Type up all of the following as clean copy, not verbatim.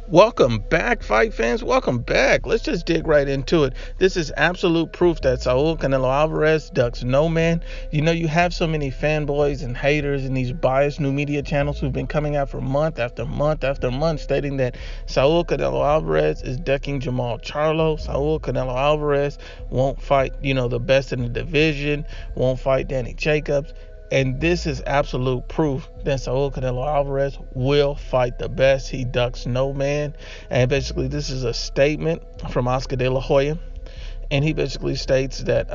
Welcome back, fight fans. Welcome back. Let's just dig right into it. This is absolute proof that Saul Canelo Alvarez ducks no man. You know, you have so many fanboys and haters and these biased new media channels who've been coming out for month after month after month stating that Saul Canelo Alvarez is ducking Jamaal Charles. Saul Canelo Alvarez won't fight, the best in the division, won't fight Danny Jacobs. And this is absolute proof that Saul Canelo Alvarez will fight the best. He ducks no man. And basically, this is a statement from Oscar De La Hoya. And he basically states that,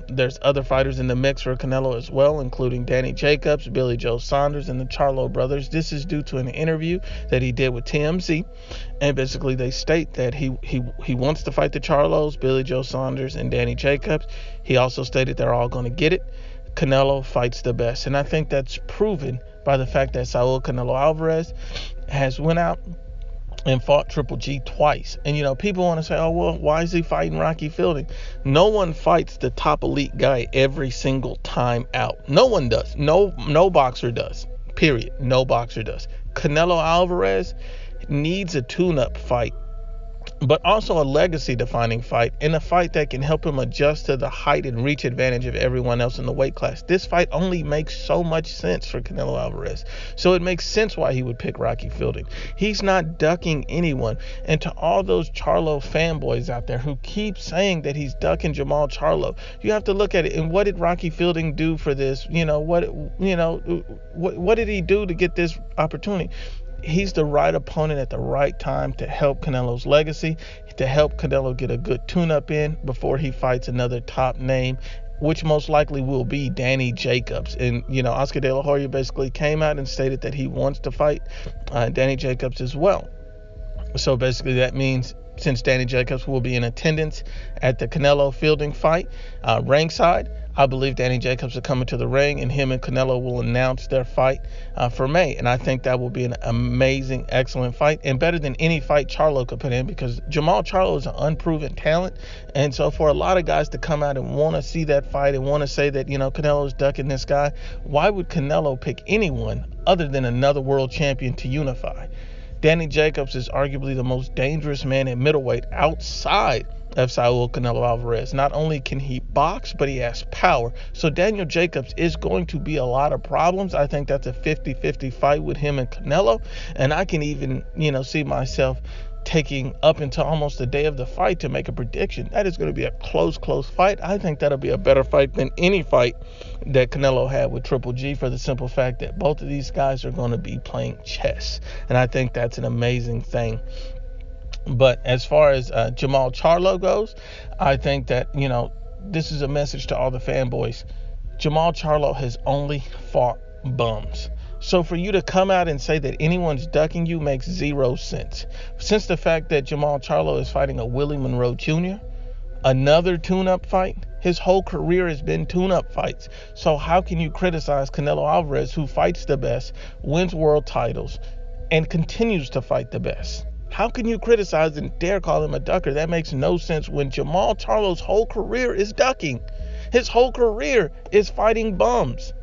there's other fighters in the mix for Canelo as well, including Danny Jacobs, Billy Joe Saunders, and the Charlo brothers. This is due to an interview that he did with TMZ. And basically, they state that he wants to fight the Charlos, Billy Joe Saunders, and Danny Jacobs. He also stated they're all going to get it. Canelo fights the best, and I think that's proven by the fact that Saul Canelo Alvarez has went out and fought Triple G twice. And people want to say, oh well, why is he fighting Rocky Fielding? No one fights the top elite guy every single time out. No one does. No boxer does. Period. No boxer does. Canelo Alvarez needs a tune-up fight, but also a legacy-defining fight, and a fight that can help him adjust to the height and reach advantage of everyone else in the weight class. This fight only makes so much sense for Canelo Alvarez, so it makes sense why he would pick Rocky Fielding. He's not ducking anyone. And to all those Charlo fanboys out there who keep saying that he's ducking Jamaal Charlo, you have to look at it. And what did Rocky Fielding do for this? What did he do to get this opportunity? He's the right opponent at the right time to help Canelo's legacy, to help Canelo get a good tune-up in before he fights another top name, which most likely will be Danny Jacobs. And, Oscar De La Hoya basically came out and stated that he wants to fight Danny Jacobs as well. So basically that means since Danny Jacobs will be in attendance at the Canelo Fielding fight, ringside, I believe Danny Jacobs will come into the ring, and him and Canelo will announce their fight for May. And I think that will be an amazing, excellent fight, and better than any fight Charlo could put in, because Jamaal Charles is an unproven talent. And so for a lot of guys to come out and want to see that fight and want to say that, Canelo's ducking this guy, why would Canelo pick anyone other than another world champion to unify? Danny Jacobs is arguably the most dangerous man at middleweight outside of Saul Canelo Alvarez. Not only can he box, but he has power. So Daniel Jacobs is going to be a lot of problems. I think that's a 50-50 fight with him and Canelo. And I can even, see myself taking up until almost the day of the fight to make a prediction. That is going to be a close fight. I think that'll be a better fight than any fight that Canelo had with Triple G, for the simple fact that both of these guys are going to be playing chess. And I think that's an amazing thing. But as far as Jamaal Charlo goes, I think that, this is a message to all the fanboys. Jamaal Charlo has only fought bums. So for you to come out and say that anyone's ducking you makes zero sense. Since the fact that Jamaal Charlo is fighting a Willie Monroe Jr., another tune-up fight, his whole career has been tune-up fights. So how can you criticize Canelo Alvarez, who fights the best, wins world titles, and continues to fight the best? How can you criticize and dare call him a ducker? That makes no sense when Jamaal Charlo's whole career is ducking. His whole career is fighting bums.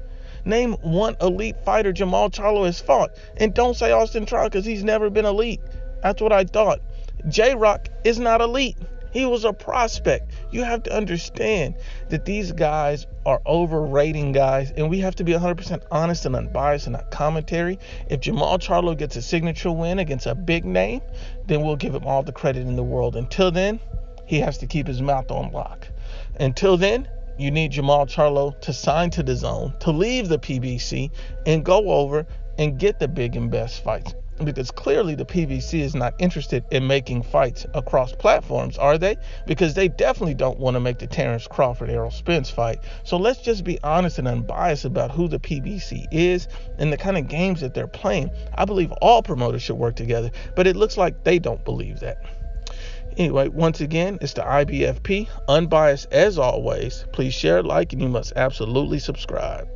Name one elite fighter Jamaal Charlo has fought. And don't say Austin Trout, because he's never been elite. That's what I thought. J-Rock is not elite. He was a prospect. You have to understand that these guys are overrating guys, and we have to be 100% honest and unbiased in our commentary. If Jamaal Charlo gets a signature win against a big name, then we'll give him all the credit in the world. Until then, he has to keep his mouth on lock. Until then, you need Jamaal Charlo to sign to DAZN, to leave the PBC, and go over and get the big and best fights. Because clearly the PBC is not interested in making fights across platforms, are they? Because they definitely don't want to make the Terrence Crawford Errol Spence fight. So let's just be honest and unbiased about who the PBC is and the kind of games that they're playing. I believe all promoters should work together, but it looks like they don't believe that. Anyway, once again, it's the Ibfp, unbiased as always. Please share, like, and you must absolutely subscribe.